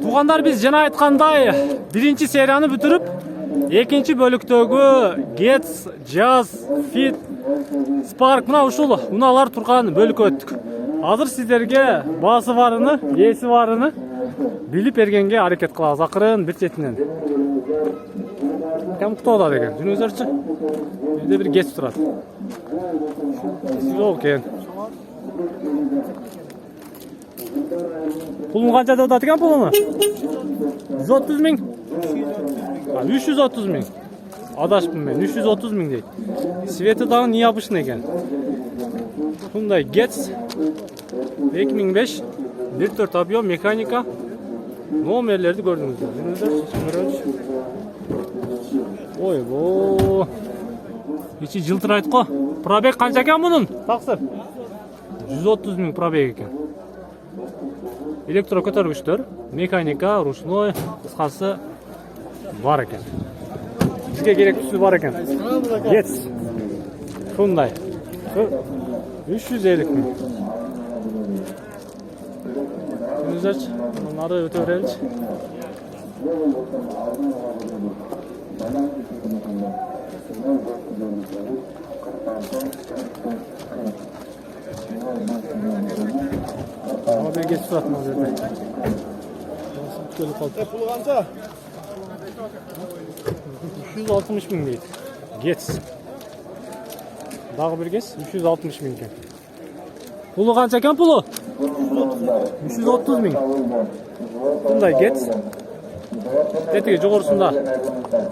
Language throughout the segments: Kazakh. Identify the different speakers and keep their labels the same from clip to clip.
Speaker 1: Туғандар, біз жана айткандай биринчи серияны бүтүрүп, экинчи бөлүктөгү Getz, Jazz, Fit, Spark мына ушул унаалар турган бөлүккө өттүк. Азыр сиздерге баасы барыны, ээси барыны билип бергенге аракет кылабыз, акырын бир четинен. Кем кутоодат экен, жүрүңүзөрчү. Бизде бир Getz турат. Жол экен. Pulun kança da atıyor pulunu? 130 bin. 330 bin. Adaş ben 330 bin değil. Sveti dağın niye yapışın eken? Bunda Getz 2005 1.4 yapıyor mekanika. Nomerleri gördünüz. Oy bu. İçi жылтырайды ko. Probek kança eken bunun? Taksır. 130 bin probek eken. Elektro көтөргүчтөр, механика, ручной, кыскасы бар экен. Бизге керектүүсү бар экен. Getz. Шундай. 350 миң. Өзөч, мынары өтө береличи. Ama bir geç suratmaz dedi.
Speaker 2: Pulu kanca?
Speaker 1: 360 bin deydi. Getz. Dağı bir geç 360 bin ken. Pulu kança ken pulu? 330 bin. Bunday Getz. Etigi jogorusunda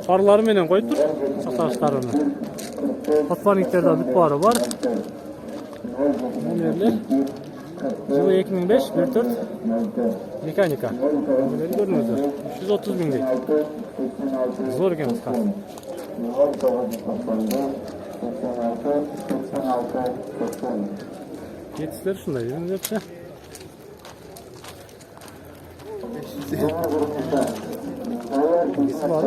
Speaker 1: çarları menen koyup tur. Sataşlarını. Patlaniklerden bütbari var. Nomerler. Жылы 2005, 1.4 mekanika. Bunları görünüzdür. 330 bin değil. Zor eкен kıskası. Getzler şunday, yeriniz yapsa. Gesi var.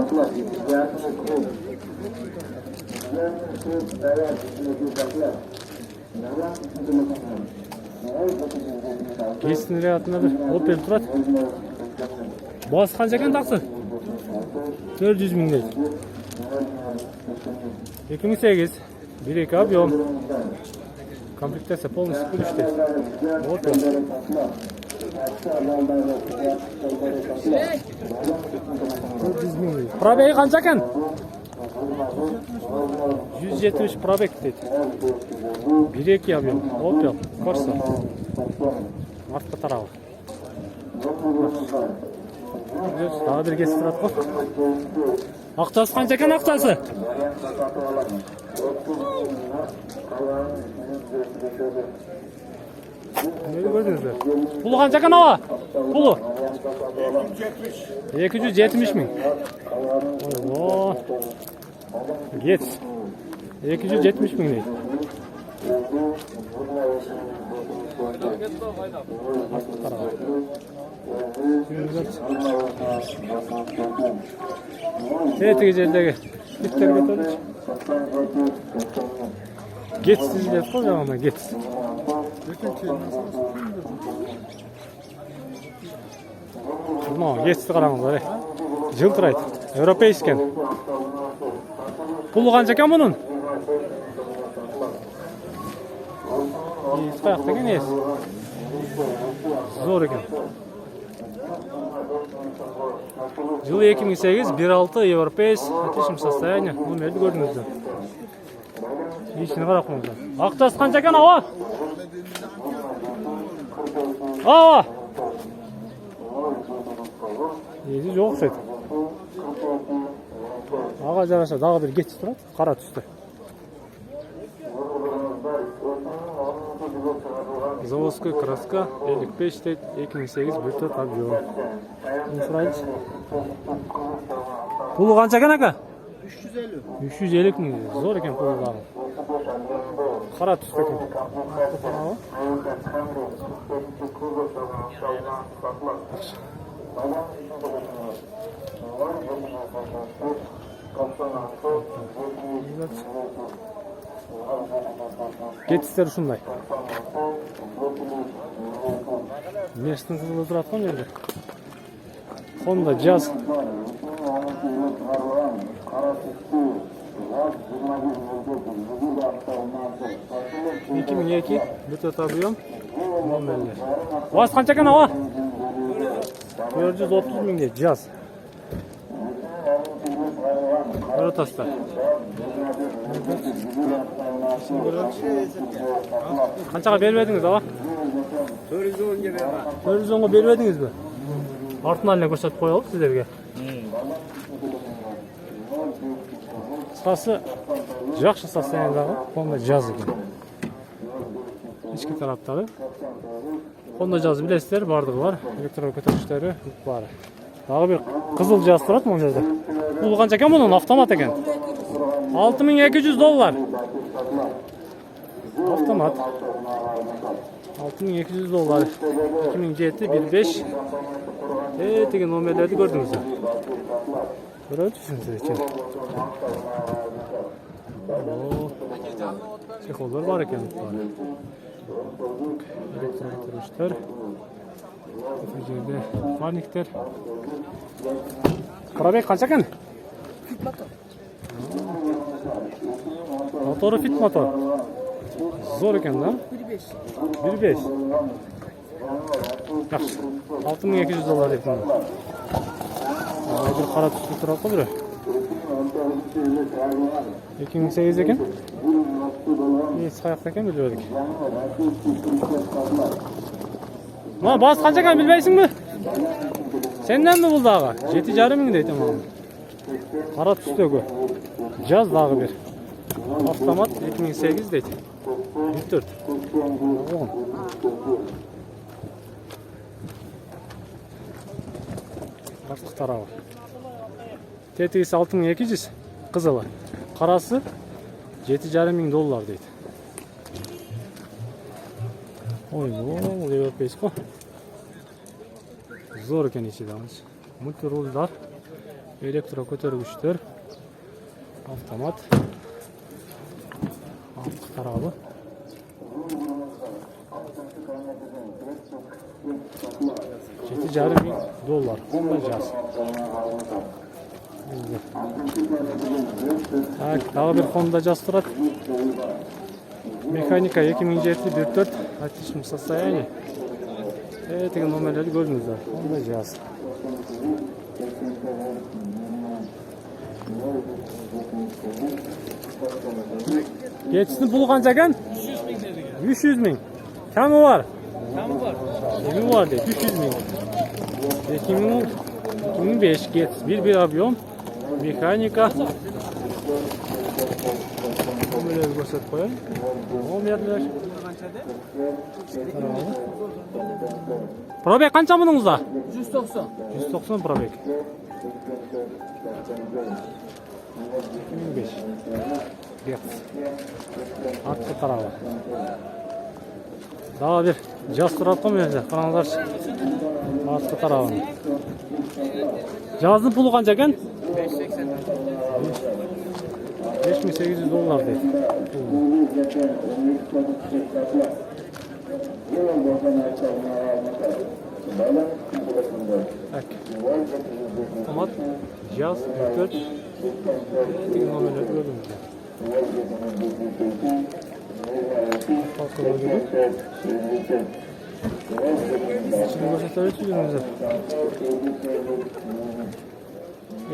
Speaker 1: Geçsin hayatında bir Opel turat. Bas kanca eken taksi? 400 bin değil. 2008 1.2 объем. Комплектация полностью пулиште. Opel. Пробеги kanca eken? 170 пробег deydi. 1.2 объем. Opel. Corsa. Arka tarafı. Daha bir geçti turat koy. Aktası kanca eken aktası? Neyi gördünüz mü? Pulu kanca eken hava? Pulu? 270 bin. Ooo. Getz. 270 bin değil. Tetiği jeldegi bitler götürüp Getz izleyip koyacağım ama Getz. Getz karanızlar. Жылтырайды. Европейскен. Pulu kanca eken bunun? Kayak деген ес. Zor eкен. Жылы 2008, 1.6 Европейс, отличном состоянии. Номерді көрдіңіздер. Ешіне қарап қойыңыздар. Ақтасы қанша екен, ава? Ава! Есі жоқ ұқсайды. Аға жараша, дағы бір Getz тұрады, қара түсті. Заводской краска 55 deydi, 2008 1.4 объем. Pulu kança eken aka?
Speaker 2: 350.
Speaker 1: 350 bin. Zor eken pulu var. Kara tüs eken. Getistler ушундай. Мештин кызылы турат го жерде. Honda Jazz. 2002 bütün tabiyom. Vas qancha ekan ava? 430 mingga Jazz. Rotasda. Qanchaga bermedingiz ava?
Speaker 2: 410'ga beraman.
Speaker 1: 410 ga bermedingizmi? Артынан эле көрсөтүп коелук сиздерге. Кыскасы жакшы состояниедагы Honda Jazz экен. Ички тараптагы Honda Jazz билесиздер, бардыгы бар. Электро көтөргүчтөрү бары. Дагы бир кызыл Jazz турат могу жерде. Бул канча экен мунун? Автомат экен. $6200. Автомат. $6200. 2007-15. Деген номерлерди көрдүңүздөр. Көрөсүңүздөр экен. Чехолдор бар экен. Электрондуктар. Bu жерде парниктер. Пробег канча экен? Мотору fit мотор. Зор экен да? 1.5. Yaxşı. $6200 ekan. Bir qara tusli turib qoldi. 2008 ekan. Hech qayerda ekan bilmadik. Mana bas qancha ekan bilmaysizmi? Sendanmi bu dağı? 7,5 ming deydi mana. Qara tusdagi. Jazz dağı bir. Avtomat 2008 deydi. 1.4. Артқы тарабы. Тетігісі 6200, қызылы. Қарасы $7,5 мың дейді. Ой, бұл европейскі. Зор екен ешедіңіз. Мультирулдар, электро көтергіштер, автомат. Артқы тарабы. $7,5 мың. Honda Jazz. Daha bir Honda Jazz turат. Mekanika 2007-1.4. Отличном состоянии. Деген номерлерди көрдүңүздөр. Honda Jazz. Geçsin pulu kança ekan? 300 ming. Kami var? Kami var deydi. 300 ming. 2005 get. Bir объем. Mekanika. Номерлерди көрсөтүп коеюн. Номерлер. Пробег канча мунуңузда?
Speaker 2: 190.
Speaker 1: 190 пробег. 2005. Get. Артқы тарабы. Daha bir Jazz turат қой мына жерде. Қараңыздаршы. Артқы тарабын. Jazz'ın pulu қанша екен? $5,800 deydi. Автомат, Jazz, 4. Деген номерлерді көрдіңіздер.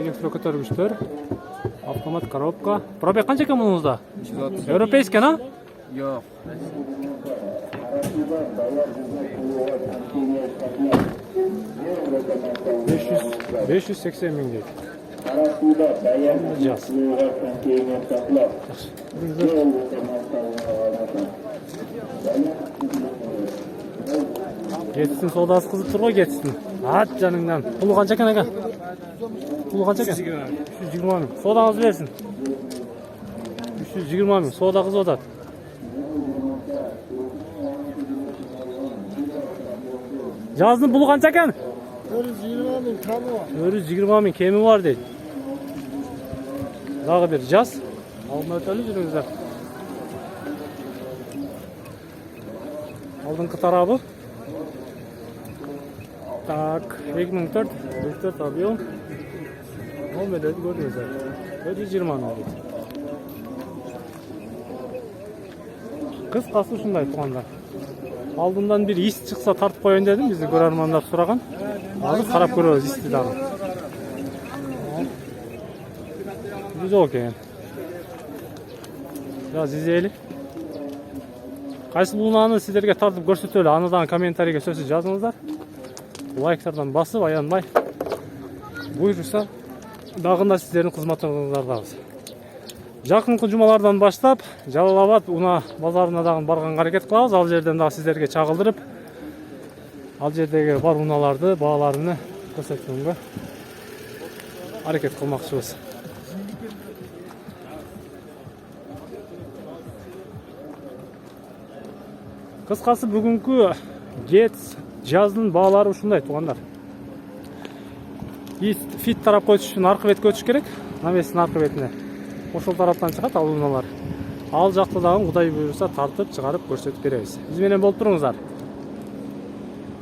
Speaker 1: Электро көтөргүчтөр, автомат коробка. Пробег канча экен мунузда? Европейский, на?
Speaker 2: Yok.
Speaker 1: 580 ming deydi. Jazz. Geçsin sodası kızıp dur, geçsin. At canından. Pulu kança ekan aka? Pulu kança ekan? 320 ming. Sodanızı versin. 320 ming. Soda kızı odat. Jazz'ın pulu kança ekan?
Speaker 2: 420 ming kami var.
Speaker 1: 420 ming kemi var deydi. Dağı bir Jazz. Alma öteli жүріңіздер. Алдыңғы тарабы. Так, 2004 объем. Он bedeli görüyoruz. 120 manat. Kıskası ушундай туғандар. Алдымдан bir иіс шықса тартып қояйын дедім, бізді көрермандар сұраған. Азыр қарап көрөбүз иісті дағы. Güzel ekan. Biraz izleyelim. Qayсы bulunağını sizlerge tartıp görseteli. Anadan kommentariga sözsüz жазыңыздар. Лайктардан басып, аянбай. Buyurursa дагында сіздердің қызматыңыздардабыз. Жақынқы жұмалардан баштап, Жалал-Абад Уна базарына дагы барганга аракет кылабыз. Ал жерден дагы сіздерге чагылдырып, ал жердеги бар уналарды, бааларыны көрсөткөнгө аракет кылмакчыбыз. Кыскасы бүгүнкү Getz жаздын баалары ушундай туугандар. Fit тарапка өтүш үчүн аркы бетке өтүш керек. Наместин аркы бетине. Ошол тараптан чыгат ал уналар. Ал жакта дагы Кудай буйруса тартып чыгарып көрсөтүп беребиз. Биз менен болуп туруңуздар.